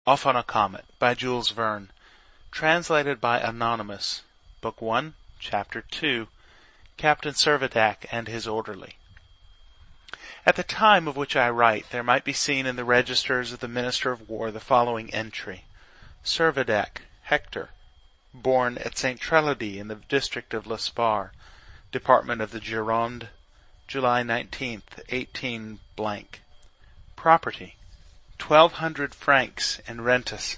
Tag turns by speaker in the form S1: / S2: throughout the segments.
S1: Off on a Comet by Jules Verne. Translated by Anonymous. Book 1, Chapter 2. Captain Servadac and his Orderly. At the time of which I write, there might be seen in the registers of the Minister of War the following entry. Servadac, Hector, born at St. Trelady in the district of L'Espar, Department of the Gironde, July 19th, 18 blank. Property, 1,200 francs in rentas.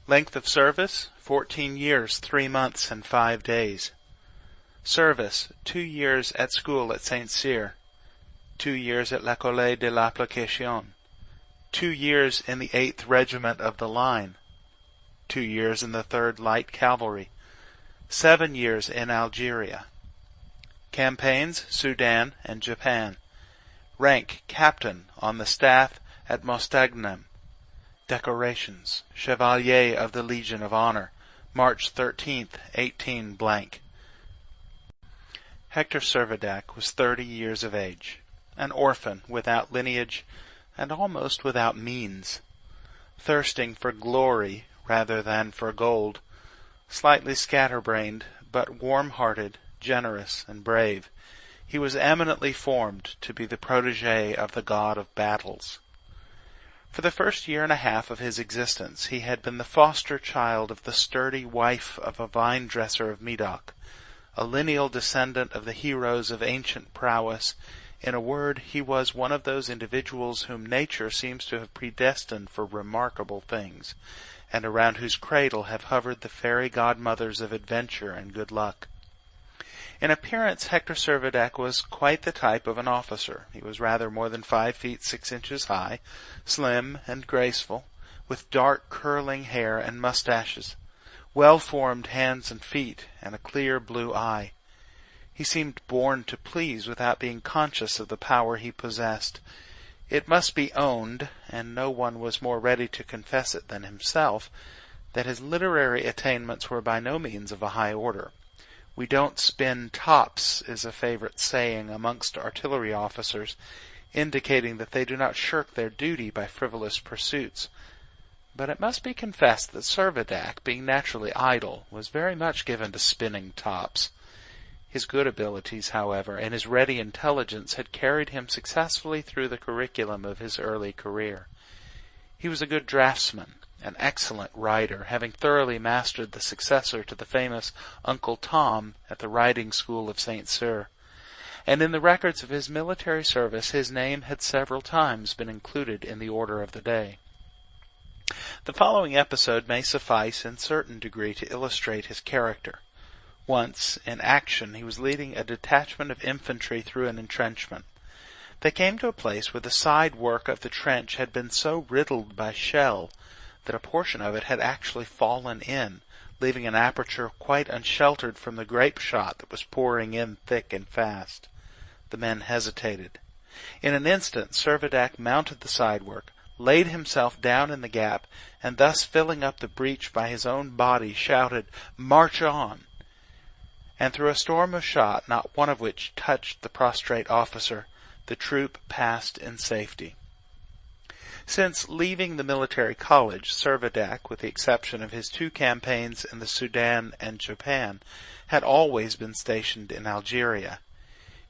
S1: Length of service, 14 years, 3 months, and 5 days. Service, 2 years at school at St. Cyr, 2 years at l'École de l'Application, 2 years in the 8th Regiment of the Line, 2 years in the 3rd Light Cavalry, 7 years in Algeria. Campaigns, Sudan and Japan. Rank, Captain on the staff at Mostaganem. Decorations, Chevalier of the Legion of Honor, March 13th, 18 blank. Hector Servadac was 30 years of age, an orphan without lineage and almost without means, thirsting for glory rather than for gold, slightly scatterbrained, but warm-hearted, generous, and brave. He was eminently formed to be the protégé of the god of battles. For the first year and a half of his existence he had been the foster child of the sturdy wife of a vine-dresser of Medoc, a lineal descendant of the heroes of ancient prowess. In a word, he was one of those individuals whom nature seems to have predestined for remarkable things, and around whose cradle have hovered the fairy godmothers of adventure and good luck. In appearance, Hector Servadac was quite the type of an officer. He was rather more than 5 feet 6 inches high, slim and graceful, with dark curling hair and mustaches, well-formed hands and feet, and a clear blue eye. He seemed born to please without being conscious of the power he possessed. It must be owned, and no one was more ready to confess it than himself, that his literary attainments were by no means of a high order. "We don't spin tops" is a favorite saying amongst artillery officers, indicating that they do not shirk their duty by frivolous pursuits. But it must be confessed that Servadac, being naturally idle, was very much given to spinning tops. His good abilities, however, and his ready intelligence had carried him successfully through the curriculum of his early career. He was a good draftsman, an excellent rider, having thoroughly mastered the successor to the famous Uncle Tom at the riding school of St. Cyr, and in the records of his military service his name had several times been included in the order of the day. The following episode may suffice in certain degree to illustrate his character. Once, in action, he was leading a detachment of infantry through an entrenchment. They came to a place where the side work of the trench had been so riddled by shell that a portion of it had actually fallen in, leaving an aperture quite unsheltered from the grape shot that was pouring in thick and fast. The men hesitated. In an instant Servadac mounted the side-work, laid himself down in the gap, and thus filling up the breach by his own body, shouted, "March on!" And through a storm of shot, not one of which touched the prostrate officer, the troop passed in safety. Since leaving the military college, Servadac, with the exception of his 2 campaigns in the Sudan and Japan, had always been stationed in Algeria.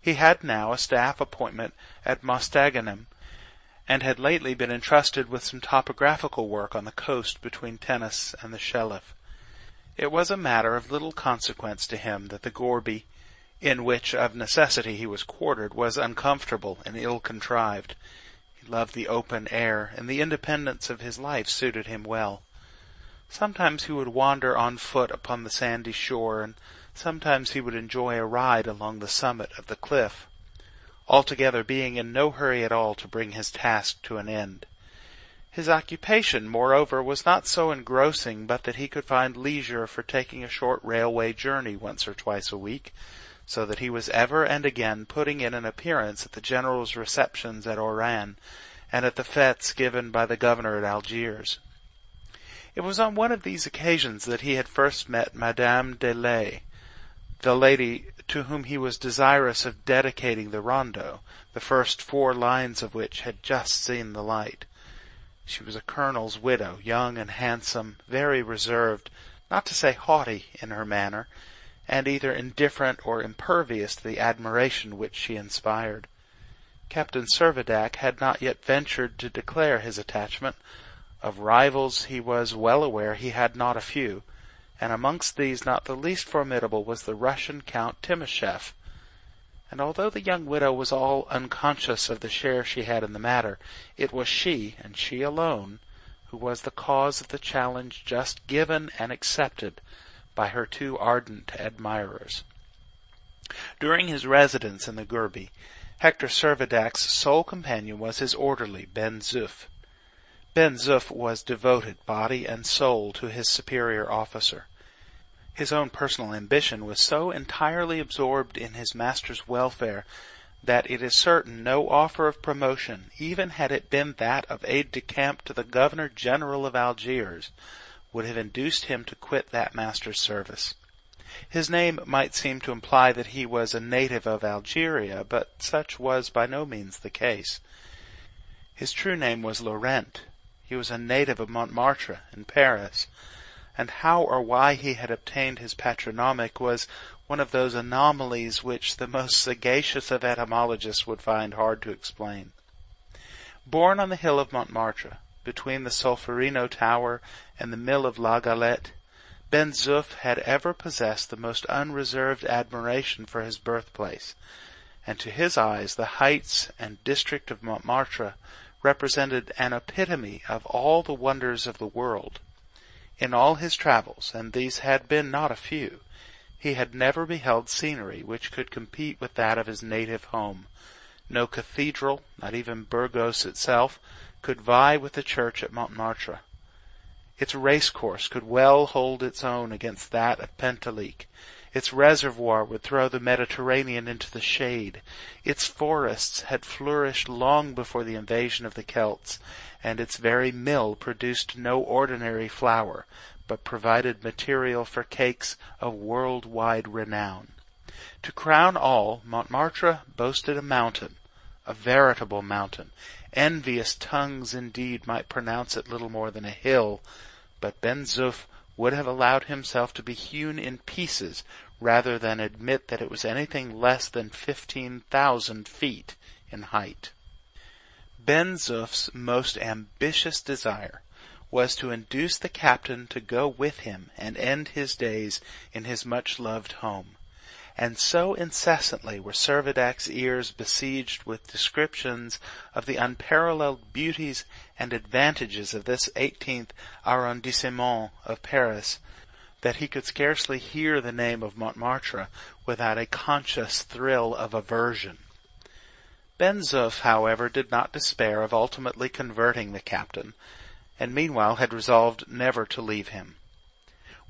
S1: He had now a staff appointment at Mostaganem, and had lately been entrusted with some topographical work on the coast between Tennis and the Shelif. It was a matter of little consequence to him that the gourbi, in which of necessity he was quartered, was uncomfortable and ill-contrived. He loved the open air, and the independence of his life suited him well. Sometimes he would wander on foot upon the sandy shore, and sometimes he would enjoy a ride along the summit of the cliff, altogether being in no hurry at all to bring his task to an end. His occupation, moreover, was not so engrossing but that he could find leisure for taking a short railway journey once or twice a week, so that he was ever and again putting in an appearance at the general's receptions at Oran, and at the fêtes given by the governor at Algiers. It was on one of these occasions that he had first met Madame de Lay, the lady to whom he was desirous of dedicating the rondo, the first 4 lines of which had just seen the light. She was a colonel's widow, young and handsome, very reserved, not to say haughty in her manner, and either indifferent or impervious to the admiration which she inspired. Captain Servadac had not yet ventured to declare his attachment. Of rivals he was well aware he had not a few, and amongst these not the least formidable was the Russian Count Timascheff. And although the young widow was all unconscious of the share she had in the matter, it was she, and she alone, who was the cause of the challenge just given and accepted by her two ardent admirers. During his residence in the Gourbi, Hector Servadac's sole companion was his orderly, Ben Zoof. Ben Zoof was devoted, body and soul, to his superior officer. His own personal ambition was so entirely absorbed in his master's welfare that it is certain no offer of promotion, even had it been that of aide-de-camp to the Governor-General of Algiers, would have induced him to quit that master's service. His name might seem to imply that he was a native of Algeria, but such was by no means the case. His true name was Laurent. He was a native of Montmartre in Paris, and how or why he had obtained his patronymic was one of those anomalies which the most sagacious of etymologists would find hard to explain. Born on the hill of Montmartre, between the Solferino Tower and the mill of La Galette, Ben Zoof had ever possessed the most unreserved admiration for his birthplace, and to his eyes the heights and district of Montmartre represented an epitome of all the wonders of the world. In all his travels, and these had been not a few, he had never beheld scenery which could compete with that of his native home. No cathedral, not even Burgos itself, could vie with the church at Montmartre. Its racecourse could well hold its own against that of Pentelik. Its reservoir would throw the Mediterranean into the shade. Its forests had flourished long before the invasion of the Celts, and its very mill produced no ordinary flour, but provided material for cakes of world-wide renown. To crown all, Montmartre boasted a mountain, a veritable mountain. Envious tongues indeed might pronounce it little more than a hill, but Ben Zoof would have allowed himself to be hewn in pieces rather than admit that it was anything less than 15,000 feet in height. Ben Zoof's most ambitious desire was to induce the captain to go with him and end his days in his much-loved home, and so incessantly were Servadac's ears besieged with descriptions of the unparalleled beauties and advantages of this 18th arrondissement of Paris, that he could scarcely hear the name of Montmartre without a conscious thrill of aversion. Ben Zoof, however, did not despair of ultimately converting the captain, and meanwhile had resolved never to leave him.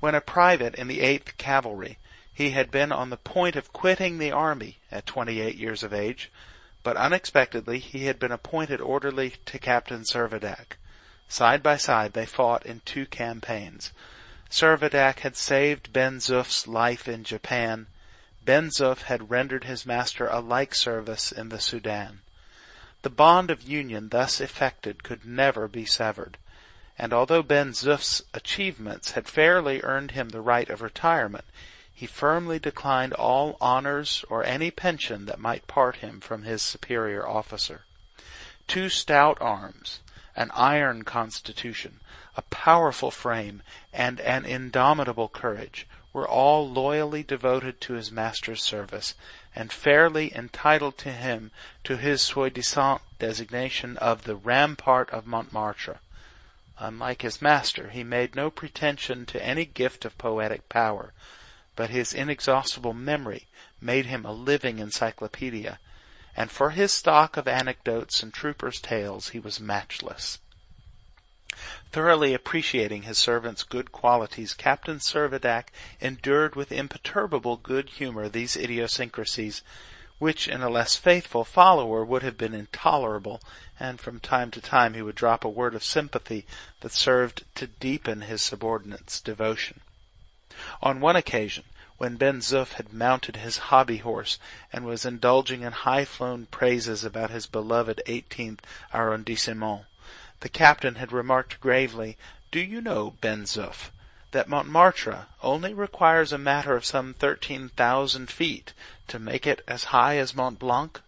S1: When a private in the 8th Cavalry, he had been on the point of quitting the army at 28 years of age, but unexpectedly he had been appointed orderly to Captain Servadac. Side by side they fought in 2 campaigns. Servadac had saved Ben Zoof's life in Japan. Ben Zoof had rendered his master a like service in the Sudan. The bond of union thus effected could never be severed, and although Ben Zoof's achievements had fairly earned him the right of retirement, he firmly declined all honors or any pension that might part him from his superior officer. 2 stout arms, an iron constitution, a powerful frame, and an indomitable courage were all loyally devoted to his master's service, and fairly entitled to him to his soi-disant designation of the Rampart of Montmartre. Unlike his master, he made no pretension to any gift of poetic power, but his inexhaustible memory made him a living encyclopedia, and for his stock of anecdotes and troopers' tales he was matchless. Thoroughly appreciating his servant's good qualities, Captain Servadac endured with imperturbable good humor these idiosyncrasies, which in a less faithful follower would have been intolerable, and from time to time he would drop a word of sympathy that served to deepen his subordinate's devotion. On one occasion, when Ben Zoof had mounted his hobby horse and was indulging in high-flown praises about his beloved 18th arrondissement, The captain had remarked gravely, "Do you know, Ben Zoof, that Montmartre only requires a matter of some 13,000 feet to make it as high as Mont Blanc?"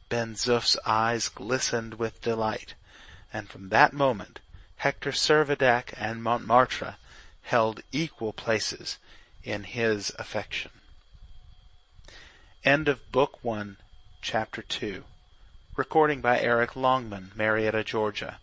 S1: Ben Zoof's eyes glistened with delight, and from that moment Hector Servadac and Montmartre held equal places in his affection. End of Book 1, Chapter 2. Recording by Eric Longman, Marietta, Georgia.